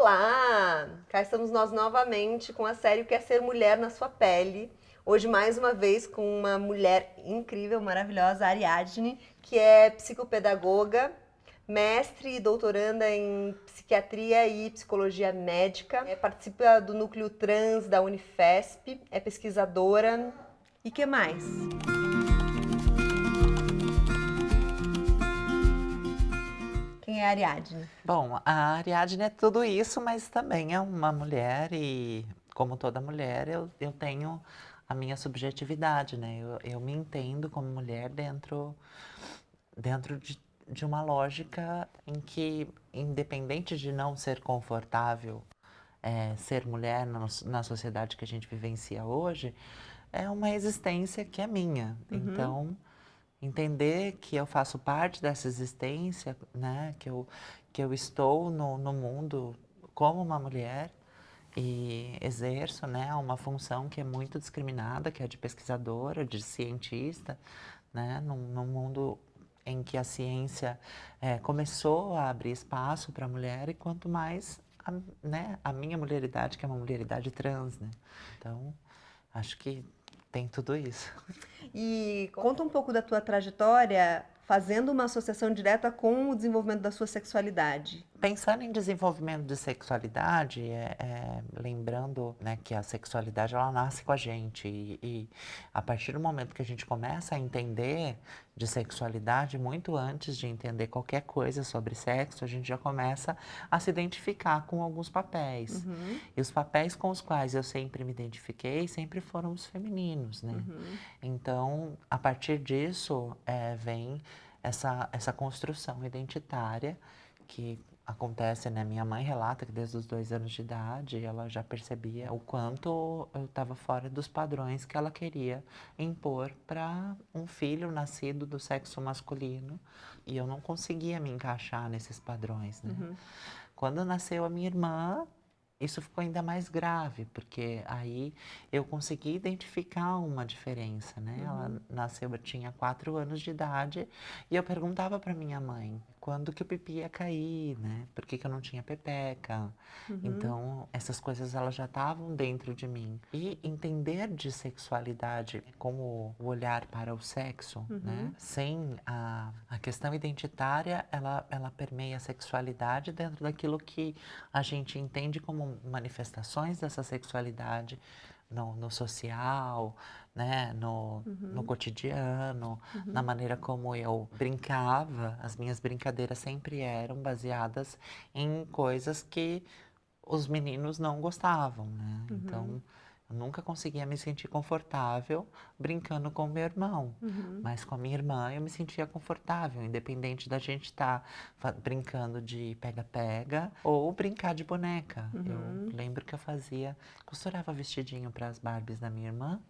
Olá! Cá estamos nós novamente com a série O que é Ser Mulher na Sua Pele. Hoje, mais uma vez, com uma mulher incrível, maravilhosa, a Ariadne, que é psicopedagoga, mestre e doutoranda em psiquiatria e psicologia médica. Participa do núcleo trans da Unifesp, é pesquisadora. E que mais? Quem é a Ariadne? Bom, a Ariadne é tudo isso, mas também é uma mulher e, como toda mulher, eu tenho a minha subjetividade, né? Eu me entendo como mulher dentro de uma lógica em que, independente de não ser confortável ser mulher na sociedade que a gente vivencia hoje, é uma existência que é minha. Então, entender que eu faço parte dessa existência, né? Que eu estou no mundo como uma mulher e exerço, né, uma função que é muito discriminada, que é de pesquisadora, de cientista, né, num mundo em que a ciência começou a abrir espaço para a mulher e quanto mais né, a minha mulheridade, que é uma mulheridade trans, né? Então, acho que tem tudo isso. E conta um pouco da tua trajetória fazendo uma associação direta com o desenvolvimento da sua sexualidade. Pensando em desenvolvimento de sexualidade, lembrando, né, que a sexualidade ela nasce com a gente e a partir do momento que a gente começa a entender de sexualidade, muito antes de entender qualquer coisa sobre sexo, a gente já começa a se identificar com alguns papéis. E os papéis com os quais eu sempre me identifiquei sempre foram os femininos, né? Então, a partir disso, vem essa construção identitária que acontece, né? Minha mãe relata que desde os 2 anos de idade ela já percebia o quanto eu estava fora dos padrões que ela queria impor para um filho nascido do sexo masculino e eu não conseguia me encaixar nesses padrões, né? Quando nasceu a minha irmã, isso ficou ainda mais grave, porque aí eu consegui identificar uma diferença, né? Ela nasceu, eu tinha 4 anos de idade e eu perguntava para minha mãe quando que o pipi ia cair, né? Por que que eu não tinha pepeca? Então, essas coisas elas já estavam dentro de mim. E entender de sexualidade como o olhar para o sexo, né? Sem a questão identitária, ela permeia a sexualidade dentro daquilo que a gente entende como manifestações dessa sexualidade no social, né, no cotidiano, na maneira como eu brincava. As minhas brincadeiras sempre eram baseadas em coisas que os meninos não gostavam, né? Então, eu nunca conseguia me sentir confortável brincando com meu irmão, mas com a minha irmã eu me sentia confortável, independente da gente estar brincando de pega-pega ou brincar de boneca. Eu lembro que eu costurava vestidinho para as Barbies da minha irmã,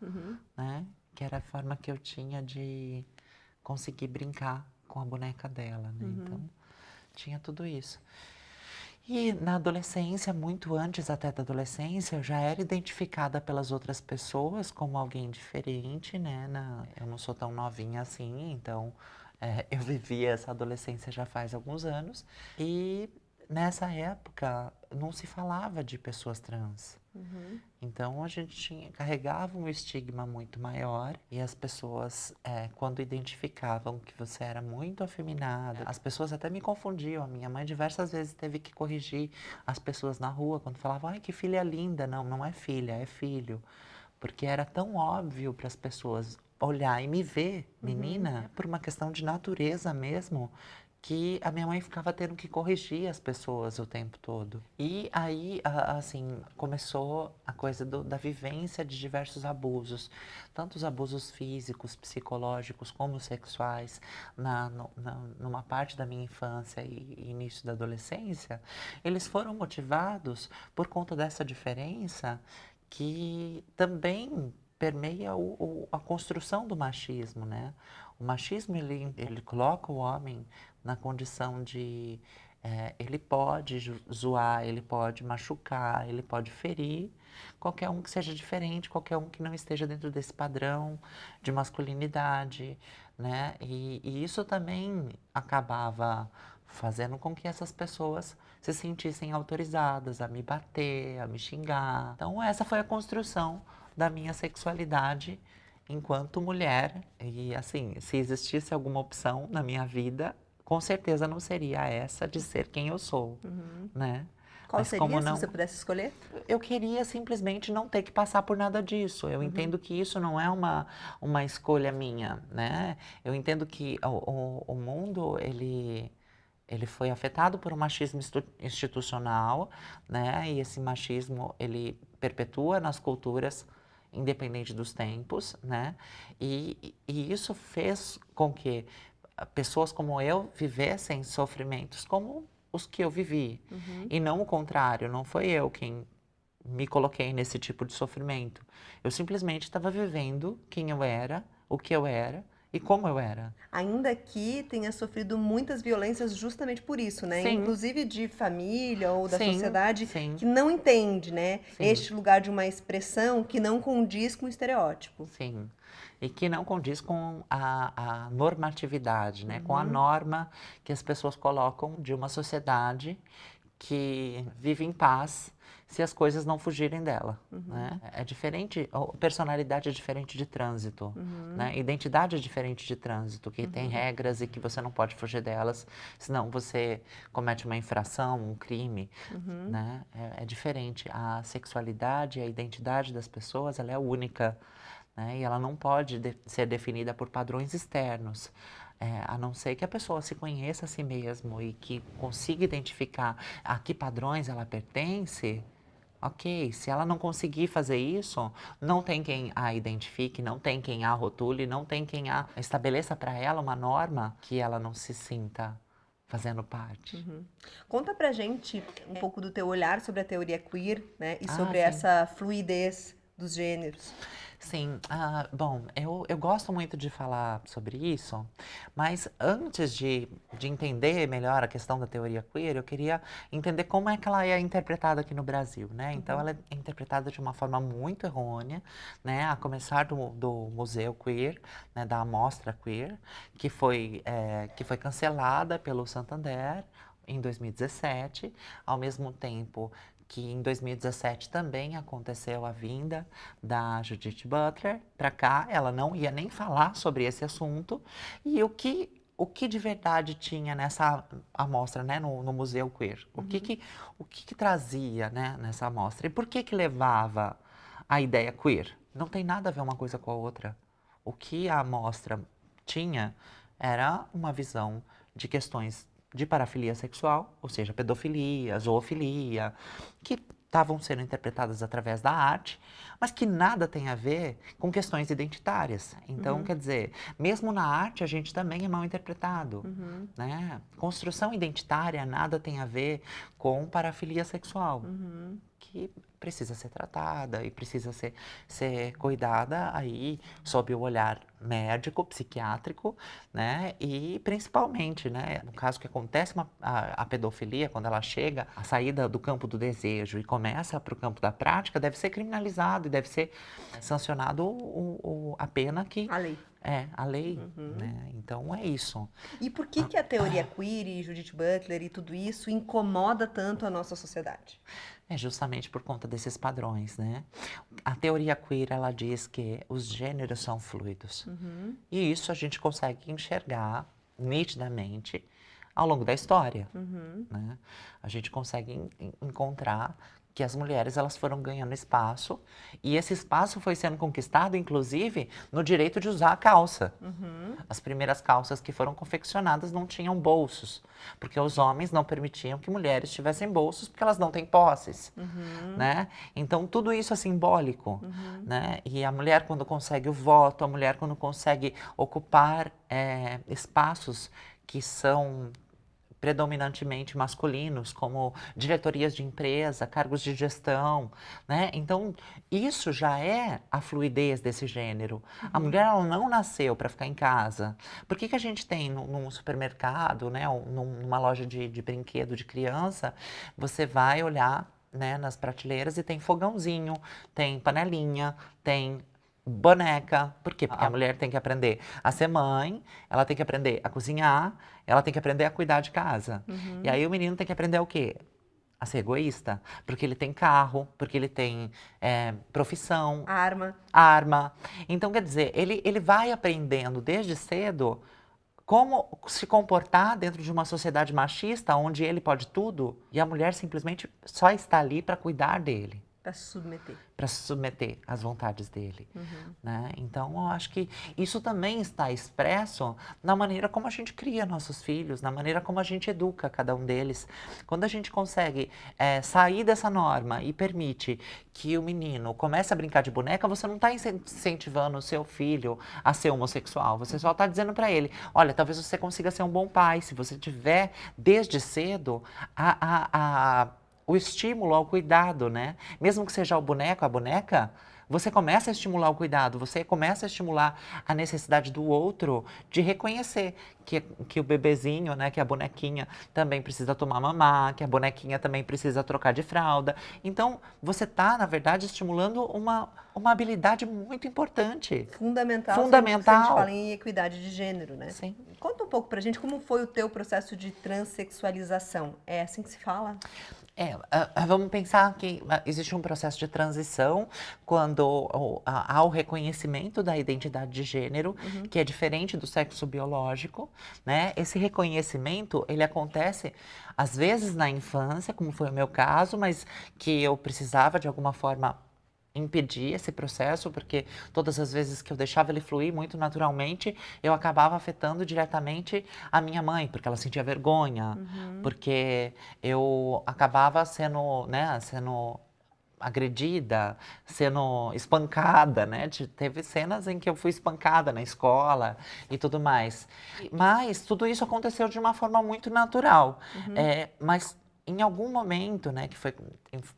né? Que era a forma que eu tinha de conseguir brincar com a boneca dela, né? Então, tinha tudo isso. E na adolescência, muito antes até da adolescência, eu já era identificada pelas outras pessoas como alguém diferente, né? Eu não sou tão novinha assim, então eu vivi essa adolescência já faz alguns anos. E nessa época não se falava de pessoas trans. Então a gente carregava um estigma muito maior e as pessoas, quando identificavam que você era muito afeminada, as pessoas até me confundiam. A minha mãe diversas vezes teve que corrigir as pessoas na rua quando falavam, ai, que filha linda. Não, não é filha, é filho. Porque era tão óbvio para as pessoas olhar e me ver, menina, por uma questão de natureza mesmo, que a minha mãe ficava tendo que corrigir as pessoas o tempo todo. E aí, assim, começou a coisa da vivência de diversos abusos, tanto os abusos físicos, psicológicos, como sexuais, numa parte da minha infância e início da adolescência, eles foram motivados por conta dessa diferença que também permeia a construção do machismo, né? O machismo, ele coloca o homem na condição de... ele pode zoar, ele pode machucar, ele pode ferir qualquer um que seja diferente, qualquer um que não esteja dentro desse padrão de masculinidade, né? E isso também acabava fazendo com que essas pessoas se sentissem autorizadas a me bater, a me xingar. Então, essa foi a construção da minha sexualidade enquanto mulher. E, assim, se existisse alguma opção na minha vida, com certeza não seria essa de ser quem eu sou, né? Qual Mas seria, como se não, você pudesse escolher? eu queria simplesmente não ter que passar por nada disso. Eu entendo que isso não é uma escolha minha, né? Eu entendo que o mundo, ele foi afetado por um machismo institucional, né? E esse machismo, ele perpetua nas culturas, independente dos tempos, né? E isso fez com que pessoas como eu vivessem sofrimentos como os que eu vivi. E não o contrário, não foi eu quem me coloquei nesse tipo de sofrimento. Eu simplesmente estava vivendo quem eu era, o que eu era e como eu era. Ainda que tenha sofrido muitas violências justamente por isso, né? Sim, Inclusive de família ou da sim, sociedade sim, que não entende, né? sim. Este lugar de uma expressão que não condiz com o estereótipo. Sim, e que não condiz com a normatividade, né? Com a norma que as pessoas colocam de uma sociedade que vive em paz se as coisas não fugirem dela, né? É diferente, personalidade é diferente de trânsito, né? Identidade é diferente de trânsito, que tem regras e que você não pode fugir delas, senão você comete uma infração, um crime, né? É diferente. A sexualidade, a identidade das pessoas, ela é única, né? E ela não pode ser definida por padrões externos. A não ser que a pessoa se conheça a si mesmo e que consiga identificar a que padrões ela pertence, ok. Se ela não conseguir fazer isso, não tem quem a identifique, não tem quem a rotule, não tem quem a estabeleça para ela uma norma que ela não se sinta fazendo parte. Conta pra gente um pouco do teu olhar sobre a teoria queer, né? E sobre Sim. essa fluidez dos gêneros. Sim, bom, eu gosto muito de falar sobre isso, mas antes de entender melhor a questão da teoria queer, eu queria entender como é que ela é interpretada aqui no Brasil, né? Então, ela é interpretada de uma forma muito errônea, né? A começar do Museu Queer, né? Da Amostra Queer, que foi cancelada pelo Santander em 2017, ao mesmo tempo que em 2017 também aconteceu a vinda da Judith Butler para cá. Ela não ia nem falar sobre esse assunto. E o que de verdade tinha nessa amostra, né, no Museu Queer? O que trazia, né, nessa amostra? E por que levava a ideia queer? Não tem nada a ver uma coisa com a outra. O que a amostra tinha era uma visão de questões de parafilia sexual, ou seja, pedofilia, zoofilia, que estavam sendo interpretadas através da arte, mas que nada tem a ver com questões identitárias. Então, quer dizer, mesmo na arte a gente também é mal interpretado, né? Construção identitária nada tem a ver com parafilia sexual, que precisa ser tratada e precisa ser cuidada aí sob o olhar médico, psiquiátrico, né? E principalmente, né? No caso que acontece a pedofilia, quando ela chega, a saída do campo do desejo e começa para o campo da prática, deve ser criminalizado e deve ser sancionado a pena que... A lei. A lei, né? Então é isso. E por que a teoria queer e Judith Butler e tudo isso incomoda tanto a nossa sociedade? É justamente por conta desses padrões, né? A teoria queer, ela diz que os gêneros são fluidos. E isso a gente consegue enxergar nitidamente ao longo da história, né? A gente consegue encontrar que as mulheres, elas foram ganhando espaço, e esse espaço foi sendo conquistado, inclusive, no direito de usar a calça. As primeiras calças que foram confeccionadas não tinham bolsos, porque os homens não permitiam que mulheres tivessem bolsos, porque elas não têm posses, né? Então, tudo isso é simbólico, né? E a mulher, quando consegue o voto, a mulher, quando consegue ocupar espaços que são predominantemente masculinos, como diretorias de empresa, cargos de gestão, né? Então, isso já é a fluidez desse gênero. A mulher, ela não nasceu para ficar em casa. Por que a gente tem num supermercado, né, ou numa loja de brinquedo de criança, você vai olhar, né, nas prateleiras e tem fogãozinho, tem panelinha, tem boneca. Por quê? Porque a mulher tem que aprender a ser mãe, ela tem que aprender a cozinhar, ela tem que aprender a cuidar de casa. E aí o menino tem que aprender o quê? a ser egoísta, porque ele tem carro, porque ele tem profissão, Arma. arma. Então, quer dizer, ele vai aprendendo desde cedo como se comportar dentro de uma sociedade machista, onde ele pode tudo e a mulher simplesmente só está ali para cuidar dele, Pra se submeter. para se submeter às vontades dele, Uhum. né? Então, eu acho que isso também está expresso na maneira como a gente cria nossos filhos, na maneira como a gente educa cada um deles. Quando a gente consegue sair dessa norma e permite que o menino comece a brincar de boneca, você não está incentivando o seu filho a ser homossexual. Você só está dizendo para ele, olha, talvez você consiga ser um bom pai, se você tiver desde cedo o estímulo ao cuidado, né? Mesmo que seja o boneco, a boneca, você começa a estimular o cuidado, você começa a estimular a necessidade do outro de reconhecer que o bebezinho, né, que a bonequinha também precisa tomar mamar, que a bonequinha também precisa trocar de fralda. Então, você está, na verdade, estimulando uma habilidade muito importante. Fundamental. Se a gente fala em equidade de gênero, né? Sim. Conta um pouco pra gente como foi o teu processo de transexualização. É assim que se fala? Vamos pensar que existe um processo de transição quando há o reconhecimento da identidade de gênero, que é diferente do sexo biológico, né? Esse reconhecimento, ele acontece às vezes na infância, como foi o meu caso, mas que eu precisava de alguma forma impedir esse processo, porque todas as vezes que eu deixava ele fluir muito naturalmente, eu acabava afetando diretamente a minha mãe, porque ela sentia vergonha, porque eu acabava sendo, né, sendo agredida, sendo espancada, né? Teve cenas em que eu fui espancada na escola e tudo mais. Mas tudo isso aconteceu de uma forma muito natural. Mas em algum momento, né, que foi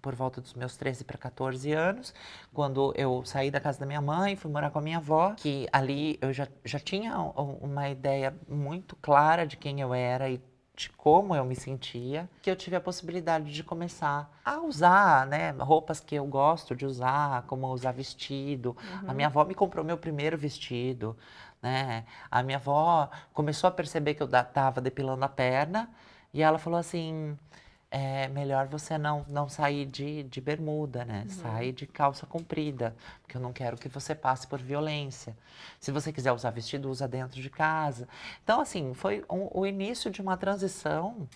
por volta dos meus 13 para 14 anos, quando eu saí da casa da minha mãe, fui morar com a minha avó, que ali eu já tinha uma ideia muito clara de quem eu era e de como eu me sentia, que eu tive a possibilidade de começar a usar, né, roupas que eu gosto de usar, como usar vestido. A minha avó me comprou meu primeiro vestido, né? A minha avó começou a perceber que eu estava depilando a perna e ela falou assim, é melhor você não sair de bermuda, né? Sai de calça comprida, porque eu não quero que você passe por violência. Se você quiser usar vestido, usa dentro de casa. Então, assim, foi o início de uma transição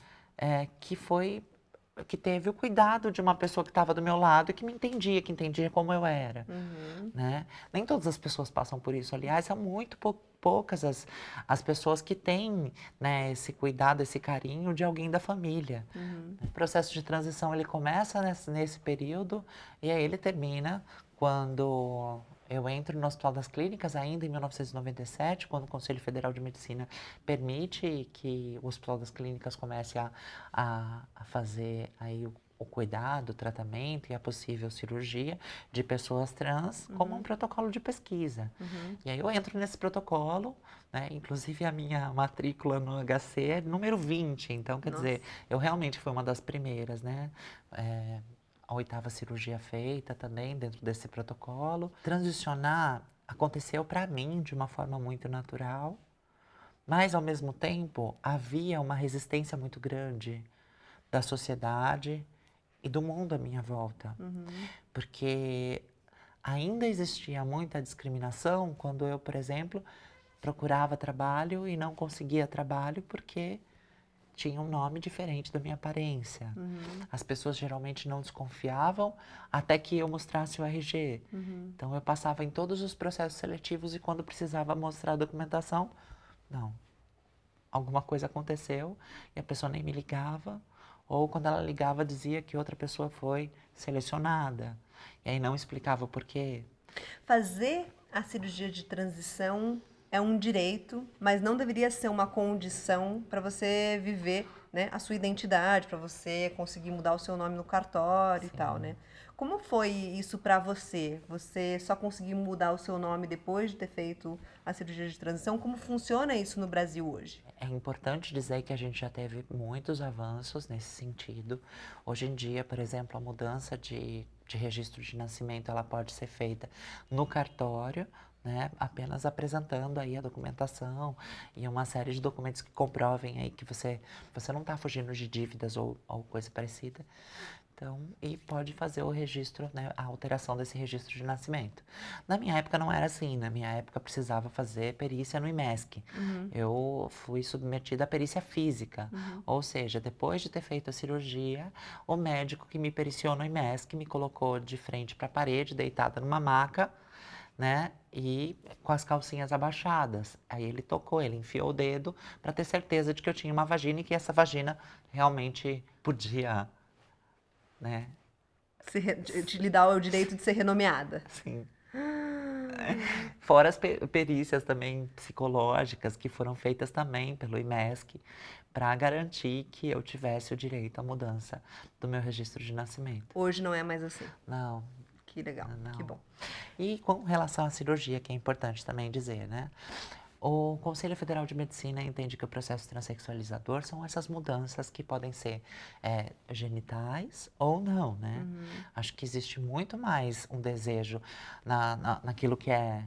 que teve o cuidado de uma pessoa que estava do meu lado e que me entendia, que entendia como eu era, né? Nem todas as pessoas passam por isso. Aliás, são muito poucas as pessoas que têm, né, esse cuidado, esse carinho de alguém da família. O processo de transição, ele começa nesse período e aí ele termina quando eu entro no Hospital das Clínicas, ainda em 1997, quando o Conselho Federal de Medicina permite que o Hospital das Clínicas comece a fazer aí o cuidado, o tratamento e a possível cirurgia de pessoas trans como um protocolo de pesquisa. E aí eu entro nesse protocolo, né? Inclusive a minha matrícula no HC é número 20, então quer dizer, eu realmente fui uma das primeiras, né? A 8ª cirurgia feita também dentro desse protocolo. Transicionar aconteceu para mim de uma forma muito natural, mas ao mesmo tempo havia uma resistência muito grande da sociedade e do mundo à minha volta, porque ainda existia muita discriminação quando eu, por exemplo, procurava trabalho e não conseguia trabalho porque tinha um nome diferente da minha aparência. As pessoas geralmente não desconfiavam até que eu mostrasse o RG. Então eu passava em todos os processos seletivos e quando precisava mostrar a documentação, não. Alguma coisa aconteceu e a pessoa nem me ligava, ou quando ela ligava dizia que outra pessoa foi selecionada. E aí não explicava o porquê. Fazer a cirurgia de transição é um direito, mas não deveria ser uma condição para você viver, né, a sua identidade, para você conseguir mudar o seu nome no cartório e tal, né? Como foi isso para você? Você só conseguiu mudar o seu nome depois de ter feito a cirurgia de transição? Como funciona isso no Brasil hoje? É importante dizer que a gente já teve muitos avanços nesse sentido. Hoje em dia, por exemplo, a mudança de registro de nascimento ela pode ser feita no cartório, né? Apenas apresentando aí a documentação e uma série de documentos que comprovem aí que você não está fugindo de dívidas ou coisa parecida. Então, e pode fazer o registro, né, a alteração desse registro de nascimento. Na minha época não era assim, na minha época precisava fazer perícia no IMESC. Eu fui submetida à perícia física, ou seja, depois de ter feito a cirurgia, o médico que me periciou no IMESC me colocou de frente para a parede, deitada numa maca, né, e com as calcinhas abaixadas. Aí ele tocou, ele enfiou o dedo para ter certeza de que eu tinha uma vagina e que essa vagina realmente podia, né? Te lhe dá o direito de ser renomeada. Sim. Fora as perícias também psicológicas que foram feitas também pelo IMESC para garantir que eu tivesse o direito à mudança do meu registro de nascimento. Hoje não é mais assim. Não. Que legal, não. que bom. E com relação à cirurgia, que é importante também dizer, né? O Conselho Federal de Medicina entende que o processo transexualizador são essas mudanças que podem ser genitais ou não, né? Acho que existe muito mais um desejo naquilo que é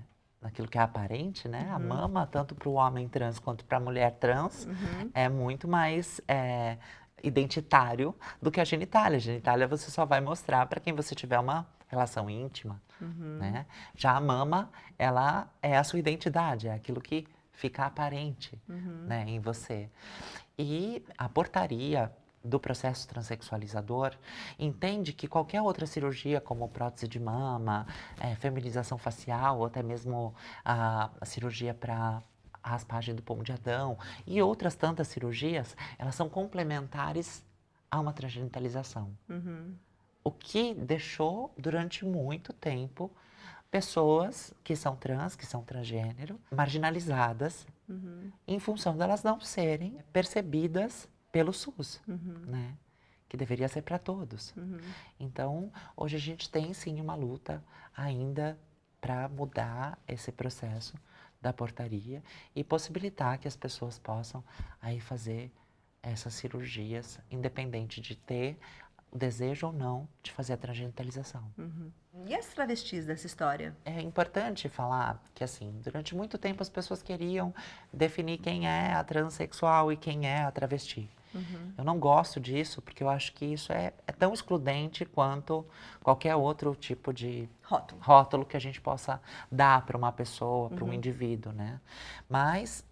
aparente, né? A mama, tanto para o homem trans quanto para a mulher trans, é muito mais identitário do que a genitália. A genitália você só vai mostrar para quem você tiver uma relação íntima, né? Já a mama, ela é a sua identidade, é aquilo que fica aparente, né, em você. E a portaria do processo transexualizador entende que qualquer outra cirurgia, como prótese de mama, feminização facial, ou até mesmo a cirurgia para a raspagem do pomo de Adão e outras tantas cirurgias, elas são complementares a uma transgenitalização. O que deixou durante muito tempo pessoas que são trans, que são transgênero, marginalizadas em função delas não serem percebidas pelo SUS, né? Que deveria ser para todos. Então, hoje a gente tem sim uma luta ainda para mudar esse processo da portaria e possibilitar que as pessoas possam aí fazer essas cirurgias, independente de ter o desejo ou não de fazer a transgenitalização. E as travestis dessa história? É importante falar que, assim, durante muito tempo as pessoas queriam definir quem é a transexual e quem é a travesti. Eu não gosto disso, porque eu acho que isso é tão excludente quanto qualquer outro tipo de rótulo que a gente possa dar para uma pessoa, para um indivíduo, né? Mas,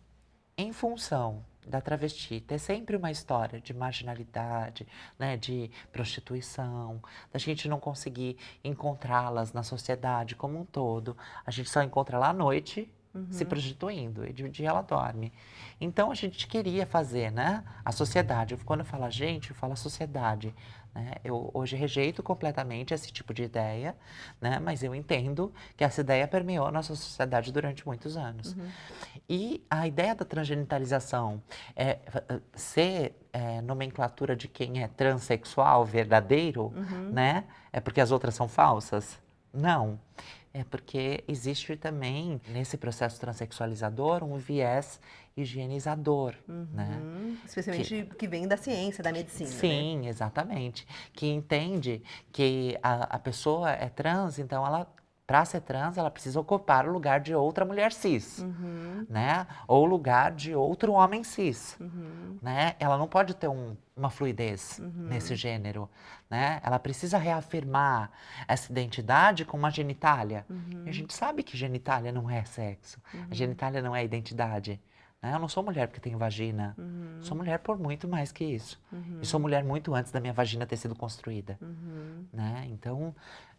em função da travesti ter sempre uma história de marginalidade, né, de prostituição, da gente não conseguir encontrá-las na sociedade como um todo, a gente só encontra lá à noite se prostituindo e de dia ela dorme. Então a gente queria fazer, né, a sociedade. Quando eu falo a gente, eu falo a sociedade. Né? Eu hoje rejeito completamente esse tipo de ideia, né? Mas eu entendo que essa ideia permeou a nossa sociedade durante muitos anos. E a ideia da transgenitalização ser nomenclatura de quem é transexual verdadeiro, né? É porque as outras são falsas? Não. É porque existe também, nesse processo transexualizador, um viés higienizador, né? Especialmente que vem da ciência, da medicina, Sim, né? exatamente. Que entende que a pessoa é trans, então ela, para ser trans, ela precisa ocupar o lugar de outra mulher cis, né? Ou o lugar de outro homem cis, né? Ela não pode ter uma fluidez nesse gênero, né? Ela precisa reafirmar essa identidade com uma genitália. E a gente sabe que genitália não é sexo, a genitália não é identidade. Né? Eu não sou mulher porque tenho vagina, sou mulher por muito mais que isso. E sou mulher muito antes da minha vagina ter sido construída, né? Então,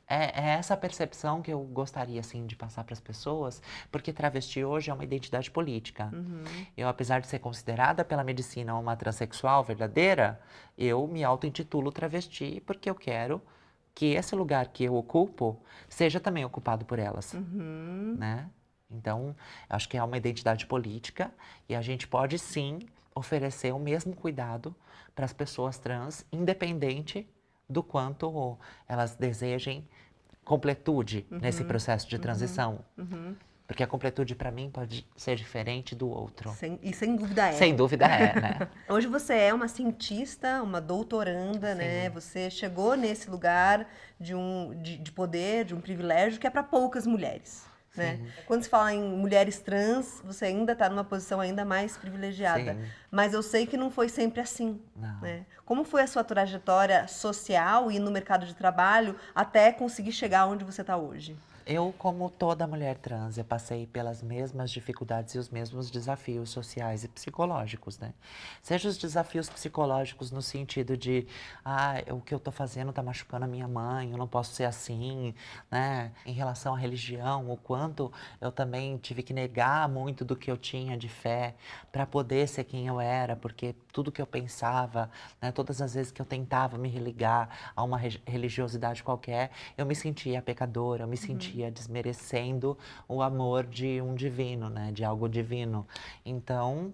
é essa percepção que eu gostaria, assim, de passar para as pessoas, porque travesti hoje é uma identidade política. Eu, apesar de ser considerada pela medicina uma transexual verdadeira, eu me auto-intitulo travesti porque eu quero que esse lugar que eu ocupo seja também ocupado por elas, né? Então, acho que é uma identidade política e a gente pode, sim, oferecer o mesmo cuidado para as pessoas trans, independente do quanto elas desejem completude nesse processo de transição. Porque a completude, para mim, pode ser diferente do outro. Sem dúvida é. Sem dúvida é, né? Hoje você é uma cientista, uma doutoranda, Sim. né? Você chegou nesse lugar de poder, de um privilégio que é para poucas mulheres. né? Sim. Quando se fala em mulheres trans, você ainda está numa posição ainda mais privilegiada. Sim. Mas eu sei que não foi sempre assim, Não. né? Como foi a sua trajetória social e no mercado de trabalho até conseguir chegar onde você está hoje? Eu, como toda mulher trans, eu passei pelas mesmas dificuldades e os mesmos desafios sociais e psicológicos, né? Seja os desafios psicológicos no sentido de, o que eu tô fazendo tá machucando a minha mãe, eu não posso ser assim, né? Em relação à religião, o quanto eu também tive que negar muito do que eu tinha de fé para poder ser quem eu era, porque tudo que eu pensava, né? Todas as vezes que eu tentava me religar a uma religiosidade qualquer, eu me sentia pecadora, eu me sentia desmerecendo o amor de um divino, né, de algo divino. Então,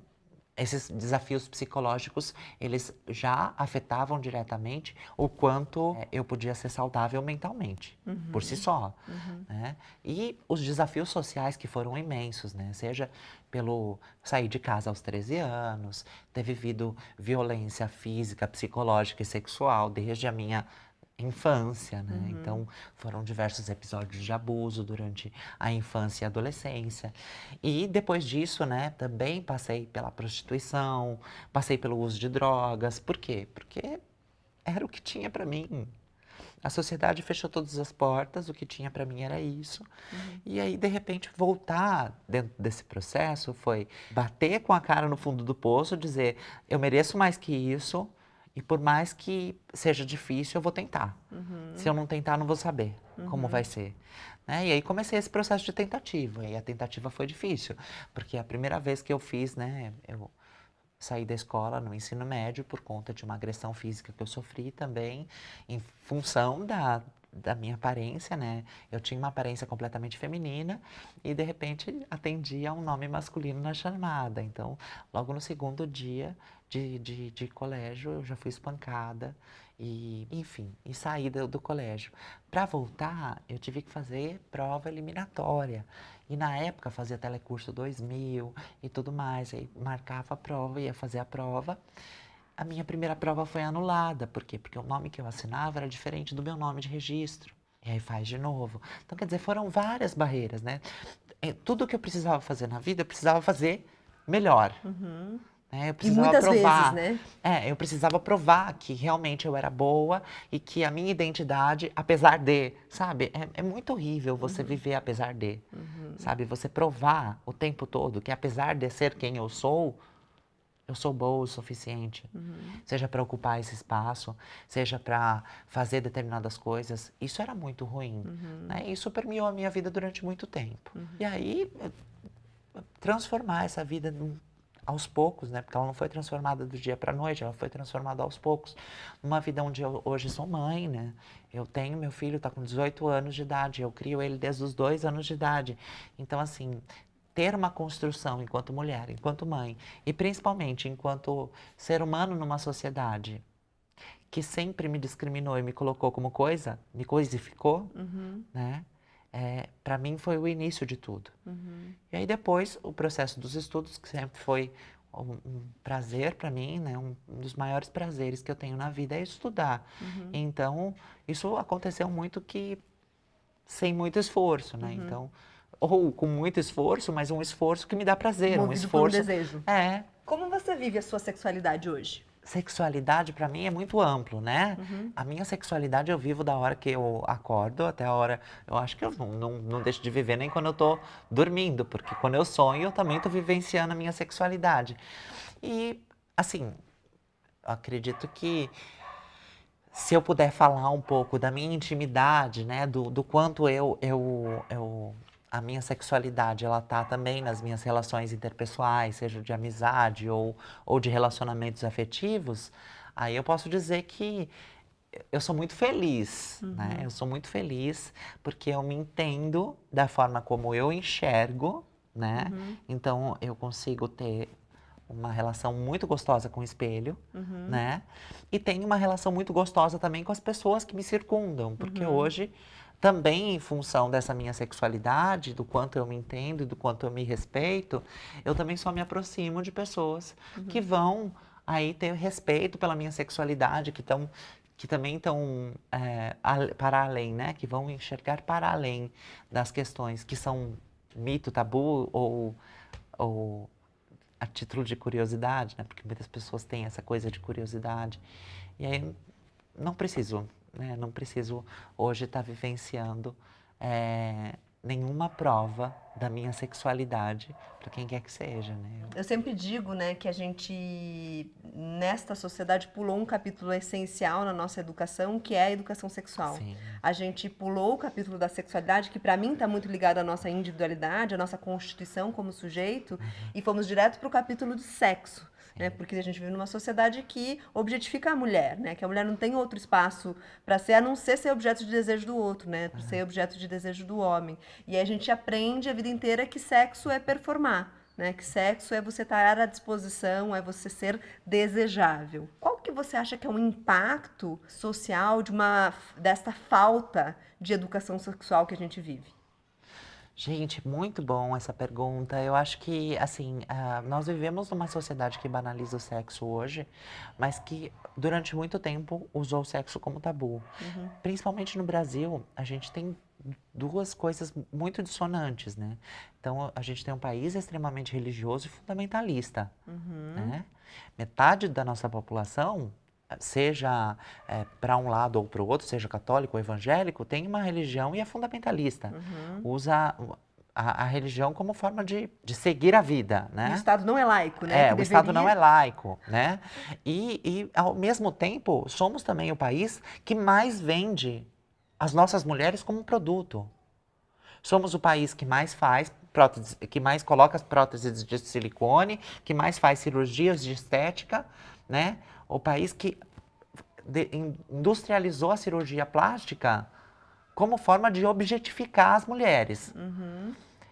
esses desafios psicológicos, eles já afetavam diretamente o quanto eu podia ser saudável mentalmente, por si só, né? E os desafios sociais que foram imensos, né? Seja pelo sair de casa aos 13 anos, ter vivido violência física, psicológica e sexual desde a minha infância, né? Então, foram diversos episódios de abuso durante a infância e adolescência. E depois disso, né, também passei pela prostituição, passei pelo uso de drogas. Por quê? Porque era o que tinha para mim. A sociedade fechou todas as portas, o que tinha para mim era isso. E aí, de repente, voltar dentro desse processo foi bater com a cara no fundo do poço, dizer, eu mereço mais que isso, e por mais que seja difícil, eu vou tentar. Se eu não tentar, não vou saber como vai ser. Né? E aí comecei esse processo de tentativa. E a tentativa foi difícil, porque a primeira vez que eu fiz, né, eu saí da escola no ensino médio por conta de uma agressão física que eu sofri também, em função da minha aparência, né? Eu tinha uma aparência completamente feminina e, de repente, atendia a um nome masculino na chamada. Então, logo no segundo dia de colégio, eu já fui espancada e, enfim, e saí do colégio. Para voltar, eu tive que fazer prova eliminatória. E na época fazia telecurso 2000 e tudo mais, aí marcava a prova, ia fazer a prova. A minha primeira prova foi anulada, por quê? Porque o nome que eu assinava era diferente do meu nome de registro. E aí faz de novo. Então, quer dizer, foram várias barreiras, né? Tudo que eu precisava fazer na vida, eu precisava fazer melhor. Né? Eu E precisava muitas vezes, provar. né? Eu precisava provar que realmente eu era boa e que a minha identidade, apesar de, sabe? É muito horrível você viver apesar de, sabe? Você provar o tempo todo que apesar de ser quem eu sou boa o suficiente. Seja para ocupar esse espaço, seja para fazer determinadas coisas. Isso era muito ruim. Né? Isso permeou a minha vida durante muito tempo. E aí, transformar essa vida aos poucos, né? Porque ela não foi transformada do dia para a noite, ela foi transformada aos poucos. Numa vida onde eu hoje sou mãe, né? Eu tenho, meu filho está com 18 anos de idade, eu crio ele desde os 2 anos de idade. Então, assim, ter uma construção enquanto mulher, enquanto mãe, e principalmente enquanto ser humano numa sociedade que sempre me discriminou e me colocou como coisa, me coisificou, né? Para mim foi o início de tudo. E aí depois o processo dos estudos, que sempre foi um prazer para mim, né? Um dos maiores prazeres que eu tenho na vida é estudar. Então, isso aconteceu muito que sem muito esforço, né? Então, ou com muito esforço, mas um esforço que me dá prazer, um Movido por um esforço. desejo. Como você vive a sua sexualidade hoje? Sexualidade para mim é muito amplo, né? A minha sexualidade eu vivo da hora que eu acordo até a hora. Eu acho que eu não deixo de viver nem quando eu tô dormindo, porque quando eu sonho eu também tô vivenciando a minha sexualidade. E, assim, eu acredito que se eu puder falar um pouco da minha intimidade, né, do quanto a minha sexualidade, ela tá também nas minhas relações interpessoais, seja de amizade ou de relacionamentos afetivos, aí eu posso dizer que eu sou muito feliz, né? Eu sou muito feliz porque eu me entendo da forma como eu enxergo, né? Então, eu consigo ter uma relação muito gostosa com o espelho, né? E tenho uma relação muito gostosa também com as pessoas que me circundam, porque hoje, também em função dessa minha sexualidade, do quanto eu me entendo e do quanto eu me respeito, eu também só me aproximo de pessoas que vão aí ter respeito pela minha sexualidade, que também estão para além, né? Que vão enxergar para além das questões que são mito, tabu ou a título de curiosidade, né? Porque muitas pessoas têm essa coisa de curiosidade. E aí não preciso, né? Não preciso hoje estar vivenciando nenhuma prova da minha sexualidade para quem quer que seja, né? Eu sempre digo, né, que a gente, nesta sociedade, pulou um capítulo essencial na nossa educação, que é a educação sexual. Sim. A gente pulou o capítulo da sexualidade, que para mim está muito ligado à nossa individualidade, à nossa constituição como sujeito, e fomos direto para o capítulo do sexo. Né, porque a gente vive numa sociedade que objetifica a mulher, né, que a mulher não tem outro espaço para ser, a não ser objeto de desejo do outro, né, para ser objeto de desejo do homem. E aí a gente aprende a vida inteira que sexo é performar, né, que sexo é você estar à disposição, é você ser desejável. Qual que você acha que é o impacto social desta falta de educação sexual que a gente vive? Gente, muito bom essa pergunta. Eu acho que, assim, nós vivemos numa sociedade que banaliza o sexo hoje, mas que durante muito tempo usou o sexo como tabu. Principalmente no Brasil, a gente tem duas coisas muito dissonantes, né? Então, a gente tem um país extremamente religioso e fundamentalista, né? Metade da nossa população, seja para um lado ou para o outro, seja católico ou evangélico, tem uma religião e é fundamentalista. Usa a religião como forma de seguir a vida, né? E o Estado não é laico, né? O Estado não é laico, né? E, ao mesmo tempo, somos também o país que mais vende as nossas mulheres como um produto. Somos o país que mais faz próteses, que mais coloca as próteses de silicone, que mais faz cirurgias de estética, né? O país que industrializou a cirurgia plástica como forma de objetificar as mulheres.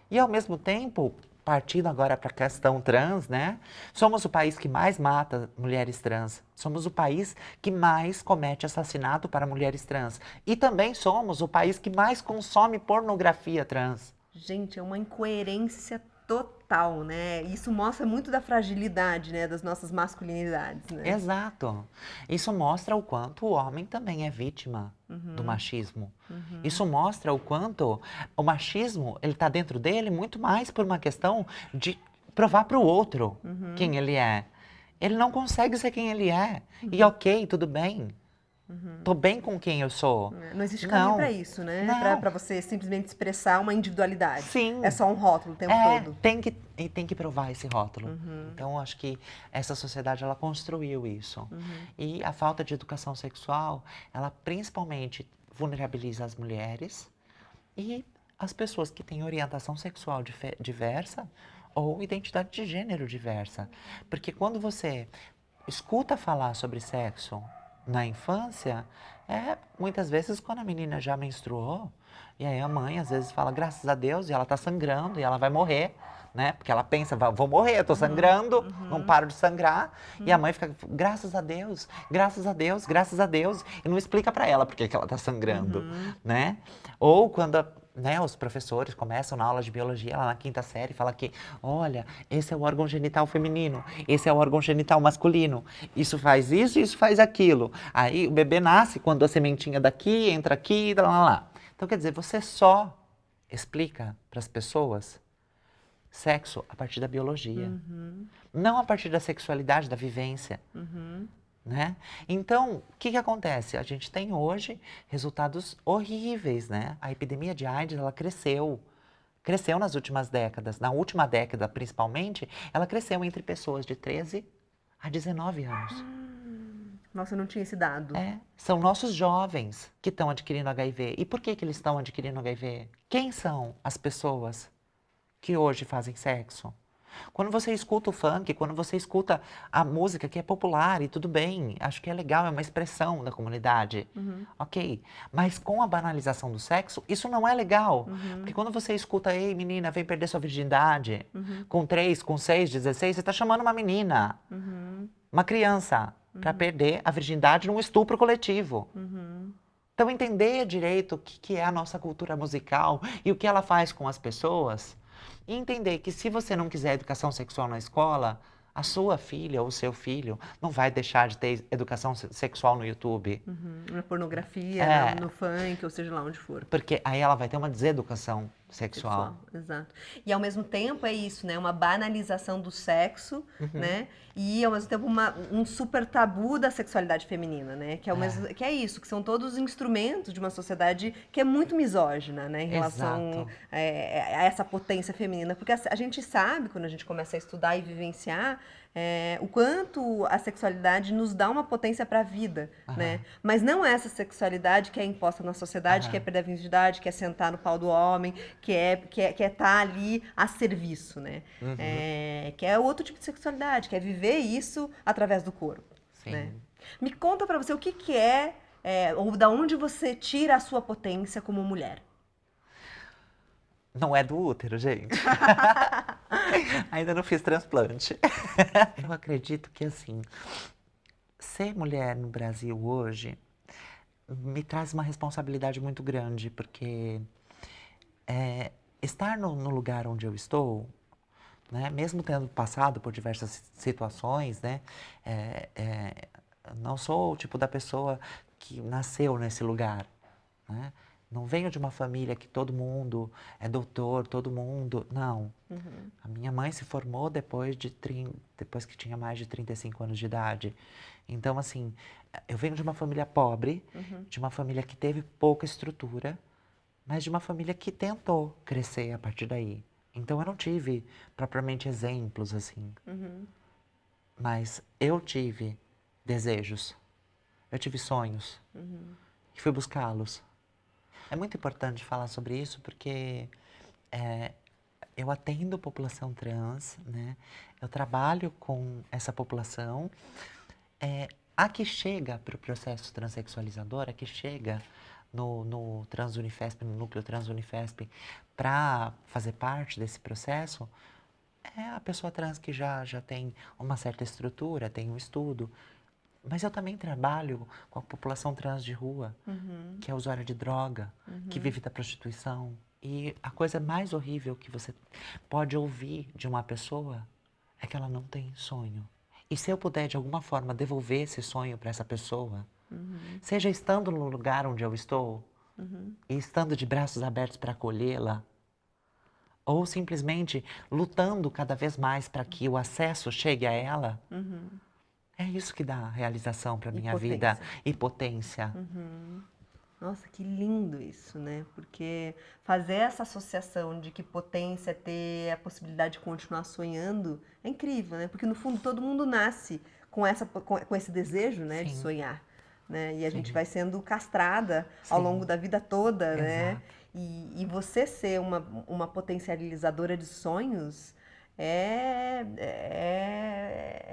E, ao mesmo tempo, partindo agora para a questão trans, né? Somos o país que mais mata mulheres trans. Somos o país que mais comete assassinato para mulheres trans. E também somos o país que mais consome pornografia trans. Gente, é uma incoerência total, né? Isso mostra muito da fragilidade, né, das nossas masculinidades, né? Exato. Isso mostra o quanto o homem também é vítima do machismo. Isso mostra o quanto o machismo, ele está dentro dele muito mais por uma questão de provar para o outro quem ele é. Ele não consegue ser quem ele é. E ok, tudo bem. Tô bem com quem eu sou. Não existe caminho para isso, né? Para você simplesmente expressar uma individualidade. Sim. É só um rótulo o tempo todo. Tem que provar esse rótulo. Então, acho que essa sociedade, ela construiu isso. E a falta de educação sexual, ela principalmente vulnerabiliza as mulheres e as pessoas que têm orientação sexual diversa ou identidade de gênero diversa. Porque quando você escuta falar sobre sexo na infância, muitas vezes quando a menina já menstruou, e aí a mãe às vezes fala, graças a Deus, e ela tá sangrando, e ela vai morrer, né? Porque ela pensa, vou morrer, eu tô sangrando, não paro de sangrar, e a mãe fica, graças a Deus, graças a Deus, graças a Deus, e não explica para ela porque que ela tá sangrando, né? Ou quando os professores começam na aula de biologia, lá na 5ª série, fala que, olha, esse é o órgão genital feminino, esse é o órgão genital masculino, isso faz isso, isso faz aquilo. Aí o bebê nasce quando a sementinha daqui, entra aqui, lá. Então, quer dizer, você só explica para as pessoas sexo a partir da biologia, não a partir da sexualidade, da vivência. Né? Então, o que acontece? A gente tem hoje resultados horríveis, né? A epidemia de AIDS, ela cresceu nas últimas décadas. Na última década, principalmente, ela cresceu entre pessoas de 13 a 19 anos. Nossa, eu não tinha esse dado. São nossos jovens que estão adquirindo HIV. E por que eles estão adquirindo HIV? Quem são as pessoas que hoje fazem sexo? Quando você escuta o funk, quando você escuta a música que é popular e tudo bem, acho que é legal, é uma expressão da comunidade, ok. Mas com a banalização do sexo, isso não é legal. Porque quando você escuta, ei menina, vem perder sua virgindade, com 3, com 6, 16, você está chamando uma menina, uma criança, para perder a virgindade num estupro coletivo. Então entender direito o que é a nossa cultura musical e o que ela faz com as pessoas. E entender que se você não quiser educação sexual na escola, a sua filha ou o seu filho não vai deixar de ter educação sexual no YouTube. Na pornografia, no funk, ou seja lá onde for. Porque aí ela vai ter uma deseducação sexual. Exato. E ao mesmo tempo é isso, né? Uma banalização do sexo, né? E ao mesmo tempo um super tabu da sexualidade feminina, né? Que que é isso, que são todos instrumentos de uma sociedade que é muito misógina, né? Em relação a essa potência feminina. Porque a gente sabe, quando a gente começa a estudar e vivenciar, o quanto a sexualidade nos dá uma potência para a vida, né? Mas não é essa sexualidade que é imposta na sociedade, que é perder a virgindade, que é sentar no pau do homem, que é estar ali a serviço, né? Que é outro tipo de sexualidade, que é viver isso através do corpo. Sim. Né? Me conta pra você o que é, ou da onde você tira a sua potência como mulher. Não é do útero, gente. Ainda não fiz transplante. Eu acredito que, assim, ser mulher no Brasil hoje me traz uma responsabilidade muito grande, porque estar no lugar onde eu estou, né, mesmo tendo passado por diversas situações, né, não sou o tipo da pessoa que nasceu nesse lugar, né? Não venho de uma família que todo mundo é doutor, todo mundo... Não. A minha mãe se formou depois que tinha mais de 35 anos de idade. Então, assim, eu venho de uma família pobre, de uma família que teve pouca estrutura, mas de uma família que tentou crescer a partir daí. Então, eu não tive propriamente exemplos, assim. Mas eu tive desejos, eu tive sonhos, e fui buscá-los. É muito importante falar sobre isso porque eu atendo população trans, né? Eu trabalho com essa população. A que chega para o processo transexualizador, a que chega no Transunifesp, no núcleo Transunifesp, para fazer parte desse processo, é a pessoa trans que já tem uma certa estrutura, tem um estudo. Mas eu também trabalho com a população trans de rua, que é usuária de droga, que vive da prostituição. E a coisa mais horrível que você pode ouvir de uma pessoa é que ela não tem sonho. E se eu puder, de alguma forma, devolver esse sonho para essa pessoa, seja estando no lugar onde eu estou, e estando de braços abertos para acolhê-la, ou simplesmente lutando cada vez mais para que o acesso chegue a ela, é isso que dá realização para minha vida e potência. Nossa, que lindo isso, né? Porque fazer essa associação de que potência é ter a possibilidade de continuar sonhando é incrível, né? Porque no fundo todo mundo nasce com esse desejo, né, de sonhar, né? E a gente vai sendo castrada ao longo da vida toda, né? E você ser uma potencializadora de sonhos é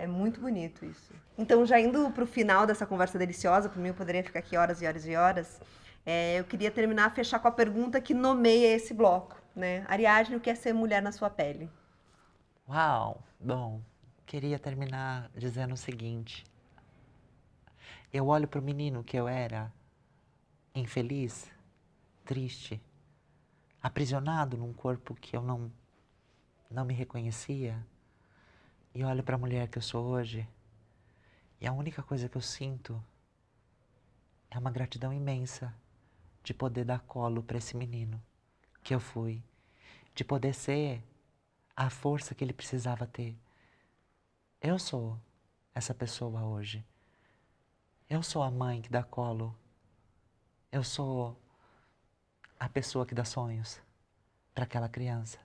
muito bonito isso. Então, já indo para o final dessa conversa deliciosa, para mim eu poderia ficar aqui horas e horas e horas, eu queria fechar com a pergunta que nomeia esse bloco, né? Ariadne, o que é ser mulher na sua pele? Uau! Bom, queria terminar dizendo o seguinte. Eu olho para o menino que eu era, infeliz, triste, aprisionado num corpo que eu não me reconhecia, e olho para a mulher que eu sou hoje, e a única coisa que eu sinto é uma gratidão imensa de poder dar colo para esse menino que eu fui, de poder ser a força que ele precisava ter. Eu sou essa pessoa hoje. Eu sou a mãe que dá colo. Eu sou a pessoa que dá sonhos para aquela criança.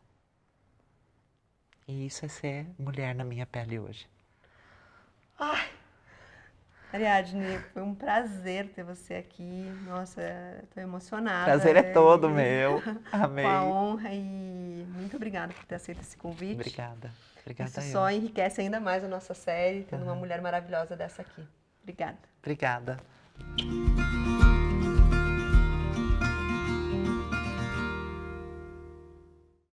E isso é ser mulher na minha pele hoje. Ai, Ariadne, foi um prazer ter você aqui. Nossa, estou emocionada. Prazer é todo meu. Amei. Com a honra e muito obrigada por ter aceito esse convite. Obrigada. Obrigada. Isso só enriquece ainda mais a nossa série, tendo uma mulher maravilhosa dessa aqui. Obrigada. Obrigada.